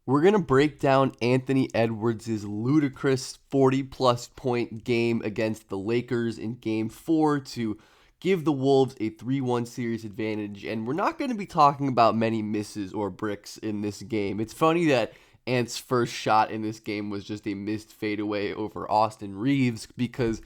We're going to break down Anthony Edwards' ludicrous 40-plus point game against the Lakers in Game 4 to give the Wolves a 3-1 series advantage. And we're not going to be talking about many misses or bricks in this game. It's funny that Ant's first shot in this game was just a missed fadeaway over Austin Reeves because,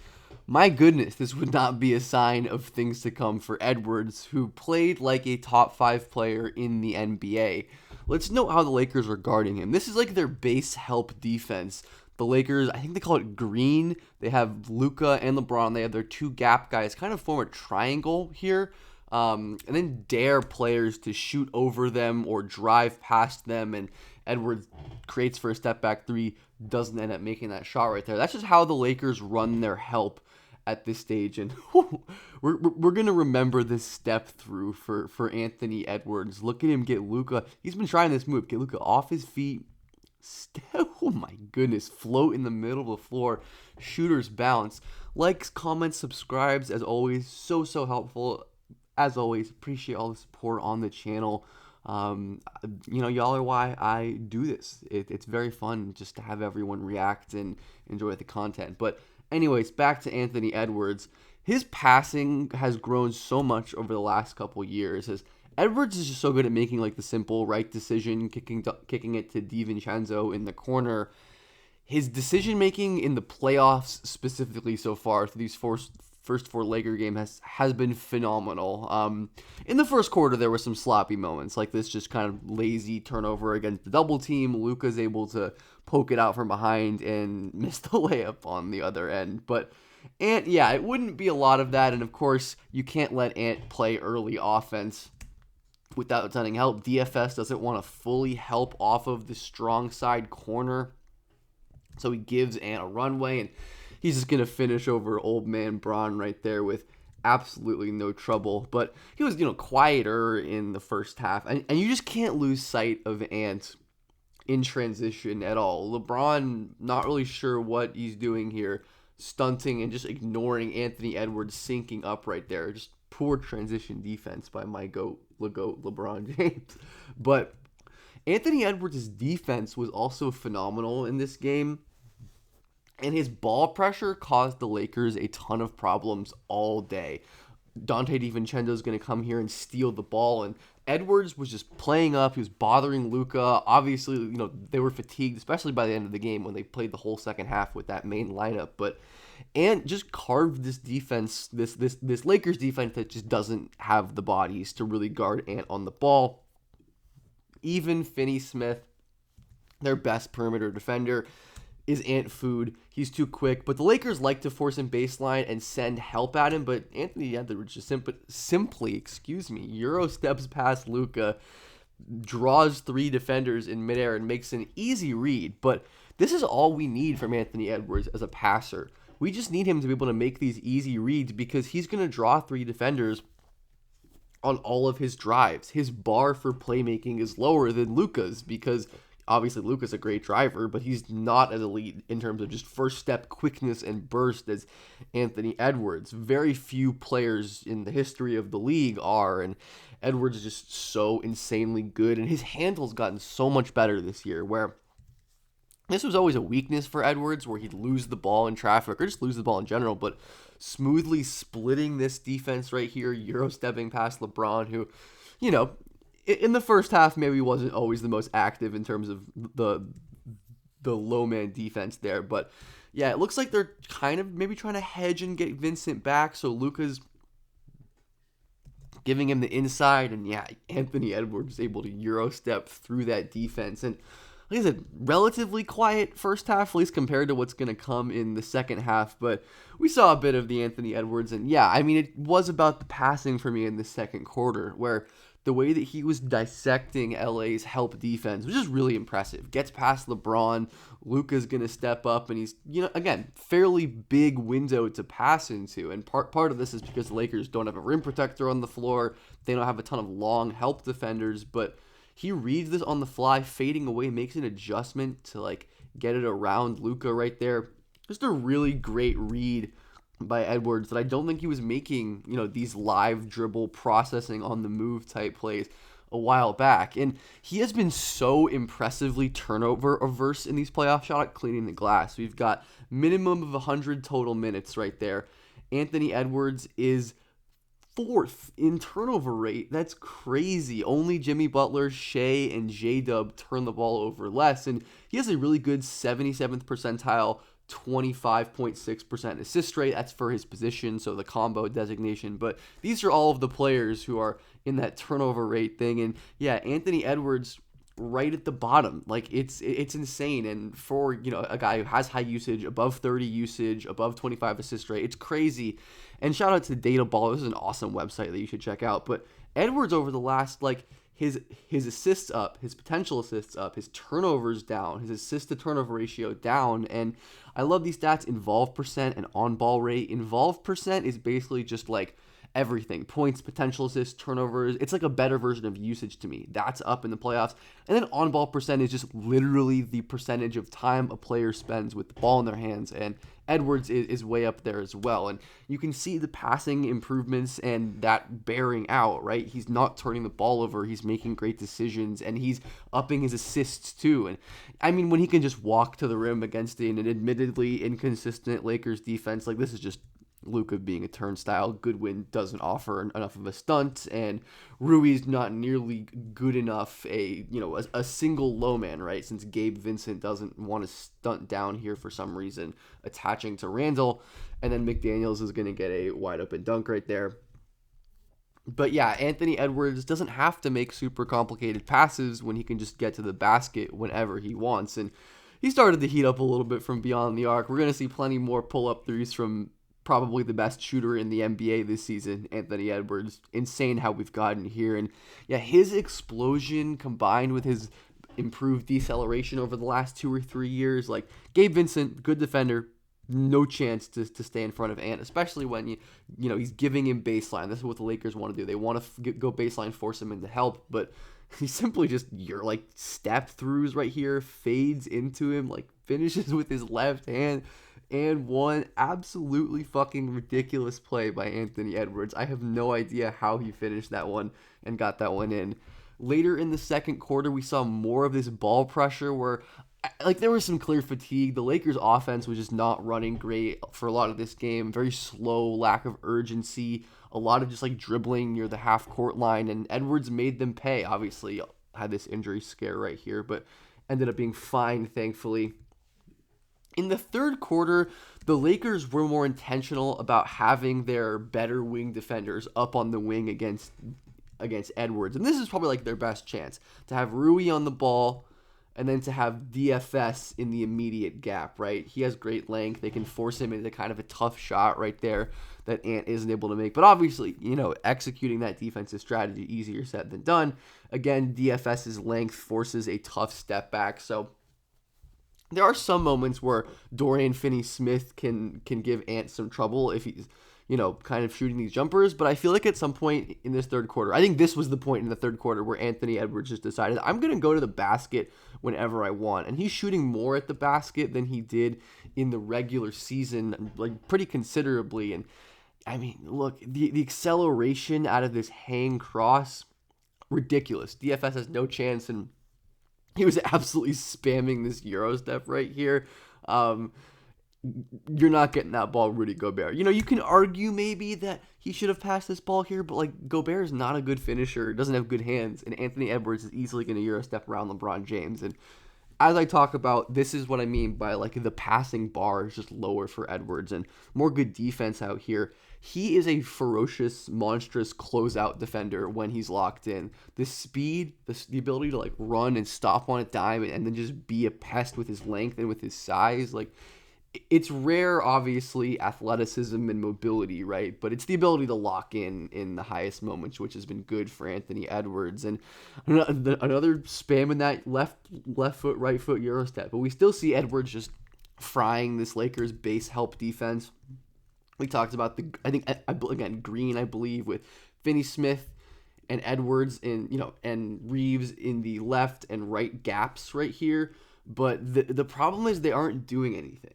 my goodness, this would not be a sign of things to come for Edwards, who played like a top 5 player in the NBA. Let's note how the Lakers are guarding him. This is like their base help defense. The Lakers, I think they call it green. They have Luka and LeBron. They have their two gap guys kind of form a triangle here. And then dare players to shoot over them or drive past them. And Edwards creates for a step back three, doesn't end up making that shot right there. That's just how the Lakers run their help at this stage, and we're gonna remember this step through for Anthony Edwards. Look at him get Luka. He's been trying this move, get Luka off his feet. Oh my goodness, float in the middle of the floor, shooter's bounce. Likes, comments, subscribes, as always, so helpful. As always, appreciate all the support on the channel. Y'all are why I do this. It's very fun just to have everyone react and enjoy the content. But anyways, back to Anthony Edwards. His passing has grown so much over the last couple years. As Edwards is just so good at making like the simple right decision, kicking it to DiVincenzo in the corner. His decision making in the playoffs specifically so far through these first four Laker game has been phenomenal. In the first quarter, there were some sloppy moments like this, just kind of lazy turnover against the double team. Luka's able to poke it out from behind and miss the layup on the other end. But Ant, yeah, it wouldn't be a lot of that. And of course, you can't let Ant play early offense without sending help. DFS doesn't want to fully help off of the strong side corner, so he gives Ant a runway, and he's just going to finish over old man Braun right there with absolutely no trouble. But he was, quieter in the first half. And you just can't lose sight of Ant in transition at all. LeBron, not really sure what he's doing here, stunting and just ignoring Anthony Edwards sinking up right there. Just poor transition defense by my GOAT, LeBron James. But Anthony Edwards' defense was also phenomenal in this game. And his ball pressure caused the Lakers a ton of problems all day. Dante DiVincenzo is going to come here and steal the ball, and Edwards was just playing up. He was bothering Luka. Obviously, they were fatigued, especially by the end of the game when they played the whole second half with that main lineup. But Ant just carved this defense, this Lakers defense that just doesn't have the bodies to really guard Ant on the ball. Even Finney-Smith, their best perimeter defender, is Ant food. He's too quick, but the Lakers like to force him baseline and send help at him, but Anthony Edwards just simply Euro steps past Luka, draws three defenders in midair and makes an easy read. But this is all we need from Anthony Edwards as a passer. We just need him to be able to make these easy reads because he's going to draw three defenders on all of his drives. His bar for playmaking is lower than Luka's because obviously, Luka's a great driver, but he's not as elite in terms of just first step quickness and burst as Anthony Edwards. Very few players in the history of the league are, and Edwards is just so insanely good, and his handle's gotten so much better this year, where this was always a weakness for Edwards, where he'd lose the ball in traffic, or just lose the ball in general, but smoothly splitting this defense right here, Euro stepping past LeBron, who, in the first half, maybe wasn't always the most active in terms of the low man defense there. But yeah, it looks like they're kind of maybe trying to hedge and get Vincent back. So Luka's giving him the inside. And yeah, Anthony Edwards is able to Euro step through that defense. And like I said, relatively quiet first half, at least compared to what's going to come in the second half. But we saw a bit of the Anthony Edwards. And yeah, I mean, it was about the passing for me in the second quarter, where the way that he was dissecting LA's help defense was just really impressive. Gets past LeBron, Luka's going to step up, and he's, again, fairly big window to pass into. And part of this is because the Lakers don't have a rim protector on the floor. They don't have a ton of long help defenders, but he reads this on the fly, fading away, makes an adjustment to get it around Luka right there. Just a really great read by Edwards that I don't think he was making, these live dribble processing on the move type plays. a while back. And he has been so impressively turnover averse in these playoff shot at cleaning the glass. We've got minimum of 100 total minutes right there. Anthony Edwards is fourth in turnover rate. That's crazy. Only Jimmy Butler, Shea, and J-Dub turn the ball over less. And he has a really good 77th percentile, 25.6% assist rate. That's for his position, so the combo designation. But these are all of the players who are in that turnover rate thing. And yeah, Anthony Edwards right at the bottom. Like it's insane. And for, a guy who has high usage, above 30 usage, above 25 assist rate, it's crazy. And shout out to Data Ball. This is an awesome website that you should check out. But Edwards over the last, his assists up, his potential assists up, his turnovers down, his assist to turnover ratio down. And I love these stats: involved percent and on ball rate. Involved percent is basically just like everything: points, potential assists, turnovers. It's like a better version of usage to me. That's up in the playoffs. And then on ball percent is just literally the percentage of time a player spends with the ball in their hands. And Edwards is way up there as well. And you can see the passing improvements and that bearing out, right? He's not turning the ball over. He's making great decisions, and he's upping his assists too. And I mean, when he can just walk to the rim against an admittedly inconsistent Lakers defense, like, this is just Luka being a turnstile. Goodwin doesn't offer enough of a stunt, and Rui's not nearly good enough a single low man, right? Since Gabe Vincent doesn't want to stunt down here for some reason, attaching to Randall, and then McDaniels is going to get a wide open dunk right there. But yeah, Anthony Edwards doesn't have to make super complicated passes when he can just get to the basket whenever he wants. And he started to heat up a little bit from beyond the arc. We're going to see plenty more pull-up threes from probably the best shooter in the NBA this season, Anthony Edwards. Insane how we've gotten here. And yeah, his explosion combined with his improved deceleration over the last 2 or 3 years, like Gabe Vincent, good defender, no chance to stay in front of Ant, especially when he's giving him baseline. This is what the Lakers want to do. They want to go baseline, force him into help, but he simply just, step throughs right here, fades into him, finishes with his left hand. And one absolutely fucking ridiculous play by Anthony Edwards. I have no idea how he finished that one and got that one in. Later in the second quarter, we saw more of this ball pressure where, there was some clear fatigue. The Lakers' offense was just not running great for a lot of this game. Very slow, lack of urgency, a lot of just dribbling near the half-court line. And Edwards made them pay. Obviously, had this injury scare right here, but ended up being fine, thankfully. In the third quarter, the Lakers were more intentional about having their better wing defenders up on the wing against Edwards. And this is probably their best chance, to have Rui on the ball and then to have DFS in the immediate gap, right? He has great length. They can force him into kind of a tough shot right there that Ant isn't able to make. But obviously, executing that defensive strategy, easier said than done. Again, DFS's length forces a tough step back. So there are some moments where Dorian Finney-Smith can give Ant some trouble if he's, kind of shooting these jumpers. But I feel like at some point in this third quarter, I think this was the point in the third quarter where Anthony Edwards just decided, I'm going to go to the basket whenever I want. And he's shooting more at the basket than he did in the regular season, pretty considerably. And I mean, look, the acceleration out of this hang cross, ridiculous. DFS has no chance, and he was absolutely spamming this Euro step right here. You're not getting that ball, Rudy Gobert. You can argue maybe that he should have passed this ball here, but Gobert is not a good finisher, doesn't have good hands, and Anthony Edwards is easily going to Euro step around LeBron James. And as I talk about, this is what I mean by the passing bar is just lower for Edwards and more good defense out here. He is a ferocious, monstrous closeout defender when he's locked in. The speed, the ability to run and stop on a dime and then just be a pest with his length and with his size, it's rare, obviously, athleticism and mobility, right? But it's the ability to lock in the highest moments, which has been good for Anthony Edwards. And another spam in that left foot, right foot Euro step. But we still see Edwards just frying this Lakers base help defense. We talked about Green, I believe, with Finney-Smith and Edwards and Reeves in the left and right gaps right here. But the problem is they aren't doing anything.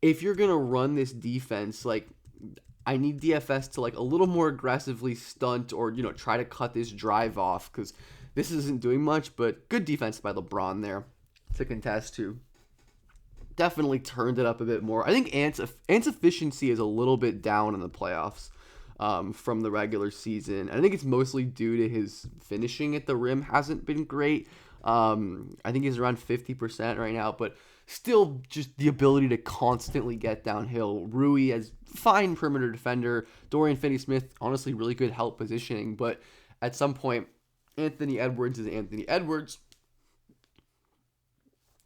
If you're going to run this defense, I need DFS to like a little more aggressively stunt or, try to cut this drive off because this isn't doing much, but good defense by LeBron there to contest too. Definitely turned it up a bit more. I think Ant's efficiency is a little bit down in the playoffs from the regular season. I think it's mostly due to his finishing at the rim hasn't been great. I think he's around 50% right now, but still just the ability to constantly get downhill. Rui as fine perimeter defender. Dorian Finney-Smith, honestly, really good help positioning, but at some point, Anthony Edwards is Anthony Edwards,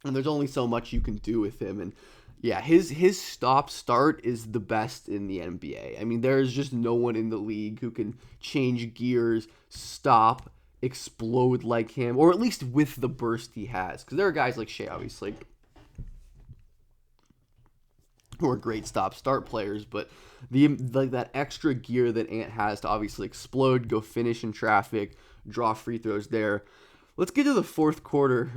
and there's only so much you can do with him. And yeah, his stop start is the best in the NBA. I mean, there's just no one in the league who can change gears, stop, explode like him, or at least with the burst he has. Because there are guys like Shea, obviously, who are great stop-start players, but the like that extra gear that Ant has to obviously explode, go finish in traffic, draw free throws there. Let's get to the fourth quarter.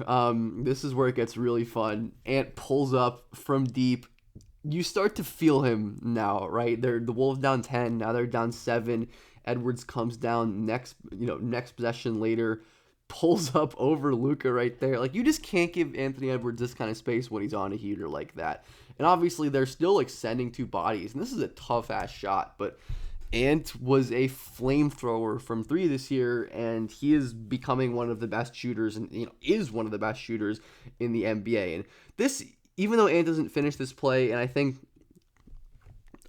This is where it gets really fun. Ant pulls up from deep. You start to feel him now, right? The Wolves down 10. Now they're down 7. Edwards comes down next possession later, pulls up over Luka right there. Like, you just can't give Anthony Edwards this kind of space when he's on a heater like that. And obviously they're still like sending two bodies, and this is a tough ass shot, but Ant was a flamethrower from 3 this year, and he is becoming one of the best shooters, and is one of the best shooters in the NBA. And this, even though Ant doesn't finish this play, and I think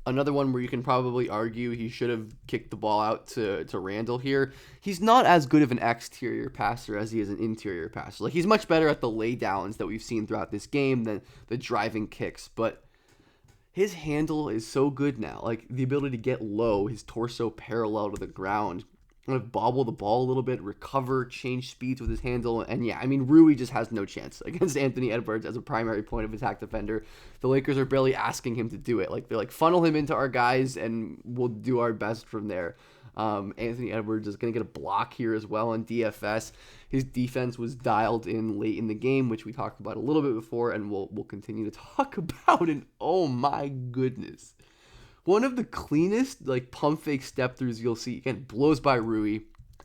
another one where you can probably argue he should have kicked the ball out to Randall here, he's not as good of an exterior passer as he is an interior passer. Like, he's much better at the laydowns that we've seen throughout this game than the driving kicks, but his handle is so good now. Like, the ability to get low, his torso parallel to the ground, kind of bobble the ball a little bit, recover, change speeds with his handle. And yeah, I mean, Rui just has no chance against Anthony Edwards as a primary point of attack defender. The Lakers are barely asking him to do it. Like, they're like, funnel him into our guys and we'll do our best from there. Anthony Edwards is going to get a block here as well on DFS. His defense was dialed in late in the game, which we talked about a little bit before, and we'll continue to talk about. And oh my goodness, one of the cleanest like pump fake step throughs you'll see. Again, blows by Rui.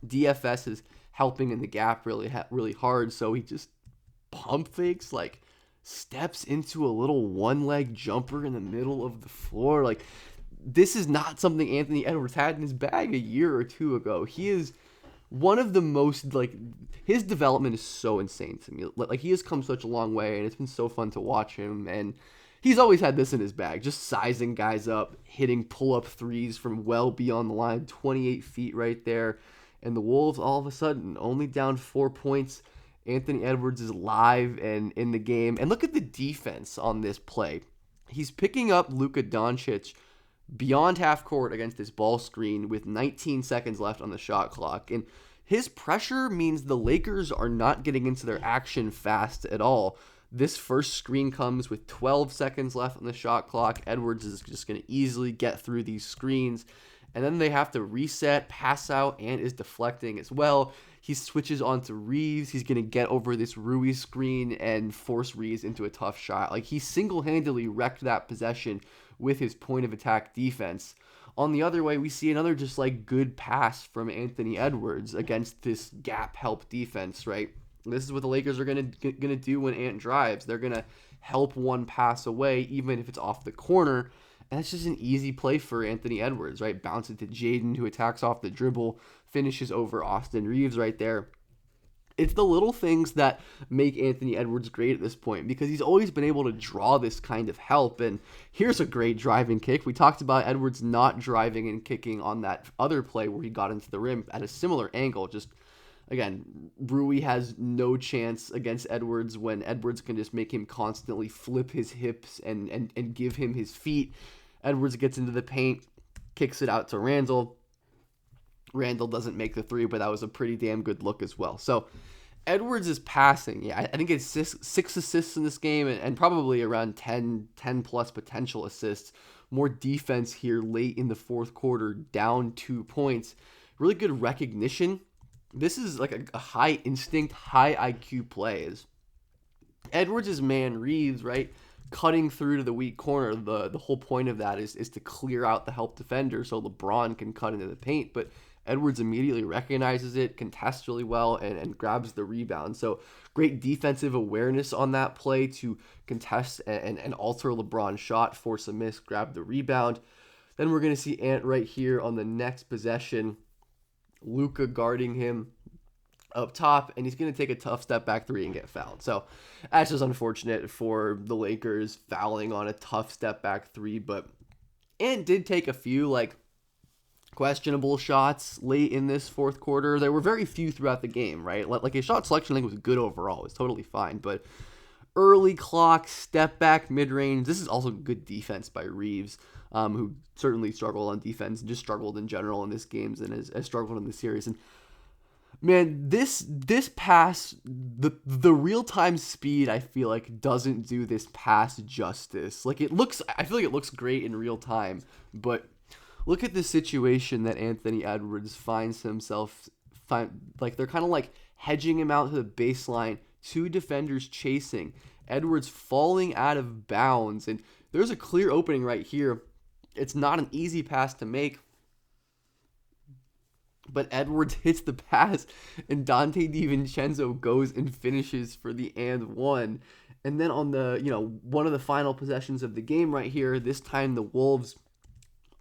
DFS is helping in the gap really hard, so he just pump fakes, like steps into a little one leg jumper in the middle of the floor. Like, this is not something Anthony Edwards had in his bag a year or two ago. He is one of the most, like, his development is so insane to me. Like, he has come such a long way, and it's been so fun to watch him. And he's always had this in his bag, just sizing guys up, hitting pull-up threes from well beyond the line, 28 feet right there. And the Wolves, all of a sudden, only down 4 points. Anthony Edwards is live and in the game. And look at the defense on this play. He's picking up Luka Doncic beyond half court against this ball screen with 19 seconds left on the shot clock. And his pressure means the Lakers are not getting into their action fast at all. This first screen comes with 12 seconds left on the shot clock. Edwards is just going to easily get through these screens. And then they have to reset, pass out, and is deflecting as well. He switches on to Reeves. He's going to get over this Rui screen and force Reeves into a tough shot. Like, he single-handedly wrecked that possession with his point of attack defense. On the other way, we see another just like good pass from Anthony Edwards against this gap help defense, right? This is what the Lakers are gonna do when Ant drives. They're gonna help one pass away, even if it's off the corner. And that's just an easy play for Anthony Edwards, right? Bounce it to Jaden, who attacks off the dribble, finishes over Austin Reeves right there. It's the little things that make Anthony Edwards great at this point, because he's always been able to draw this kind of help. And here's a great driving kick. We talked about Edwards not driving and kicking on that other play where he got into the rim at a similar angle. Just, again, Rui has no chance against Edwards when Edwards can just make him constantly flip his hips and give him his feet. Edwards gets into the paint, kicks it out to Randall. Randall doesn't make the three, but that was a pretty damn good look as well. So Edwards is passing. Yeah, I think it's six assists in this game and probably around 10 plus potential assists. More defense here late in the fourth quarter, down 2 points. Really good recognition. This is like a high instinct, high IQ play. Edwards' man Reeves, right, cutting through to the weak corner. The whole point of that is to clear out the help defender so LeBron can cut into the paint. But Edwards immediately recognizes it, contests really well, and grabs the rebound. So great defensive awareness on that play to contest and alter LeBron's shot, force a miss, grab the rebound. Then we're going to see Ant right here on the next possession. Luka guarding him up top, and he's going to take a tough step back three and get fouled. So that's just unfortunate for the Lakers fouling on a tough step back three, but Ant did take a few questionable shots late in this fourth quarter. There were very few throughout the game, right? Like his shot selection, I think, was good overall. It was totally fine, but early clock, step back, mid-range. This is also good defense by Reeves, who certainly struggled on defense and just struggled in general in this games and has struggled in the series. And man, this pass, the real-time speed, I feel like doesn't do this pass justice. I feel like it looks great in real time, but look at the situation that Anthony Edwards finds himself. They're kind of like hedging him out to the baseline, two defenders chasing, Edwards falling out of bounds, and there's a clear opening right here. It's not an easy pass to make, but Edwards hits the pass, and Dante DiVincenzo goes and finishes for the and one. And then on the, one of the final possessions of the game right here, this time the Wolves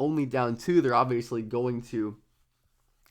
only down two. They're obviously going to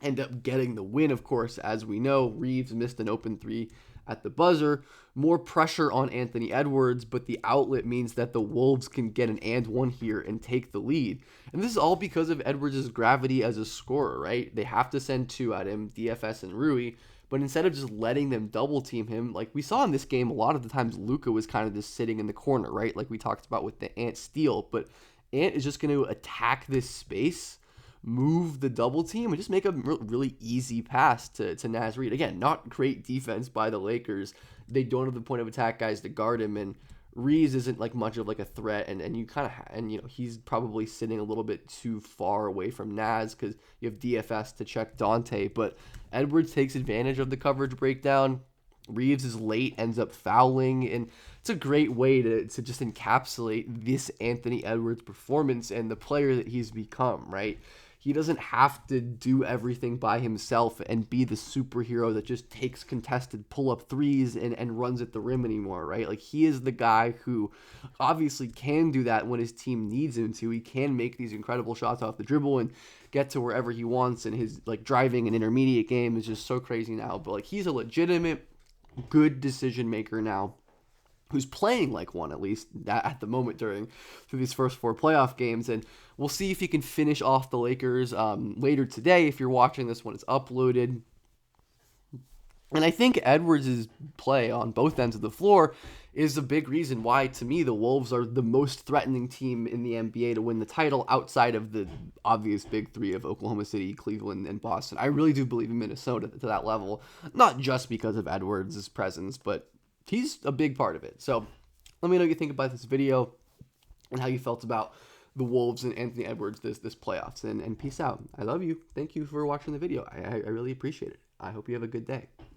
end up getting the win, of course, as we know. Reeves missed an open three at the buzzer. More pressure on Anthony Edwards, but the outlet means that the Wolves can get an and one here and take the lead. And this is all because of Edwards' gravity as a scorer, right? They have to send two at him, DFS and Rui, but instead of just letting them double team him, like we saw in this game, a lot of the times Luka was kind of just sitting in the corner, right? Like we talked about with the Ant steal, but Ant is just going to attack this space, move the double team, and just make a really easy pass to Naz Reid. Again, not great defense by the Lakers. They don't have the point of attack guys to guard him, and Reeves isn't much of a threat, and you kind of he's probably sitting a little bit too far away from Naz because you have DFS to check Dante. But Edwards takes advantage of the coverage breakdown. Reeves is late, ends up fouling, and it's a great way to just encapsulate this Anthony Edwards performance and the player that he's become, right? He doesn't have to do everything by himself and be the superhero that just takes contested pull-up threes and runs at the rim anymore, right? He is the guy who obviously can do that when his team needs him to. He can make these incredible shots off the dribble and get to wherever he wants, and his driving and intermediate game is just so crazy now. But he's a legitimate good decision maker now, who's playing like one, at least at the moment through these first four playoff games. And we'll see if he can finish off the Lakers later today. If you're watching this when it's uploaded. And I think Edwards' play on both ends of the floor is a big reason why, to me, the Wolves are the most threatening team in the NBA to win the title outside of the obvious big three of Oklahoma City, Cleveland, and Boston. I really do believe in Minnesota to that level, not just because of Edwards' presence, but he's a big part of it. So let me know what you think about this video and how you felt about the Wolves and Anthony Edwards this playoffs. And peace out. I love you. Thank you for watching the video. I really appreciate it. I hope you have a good day.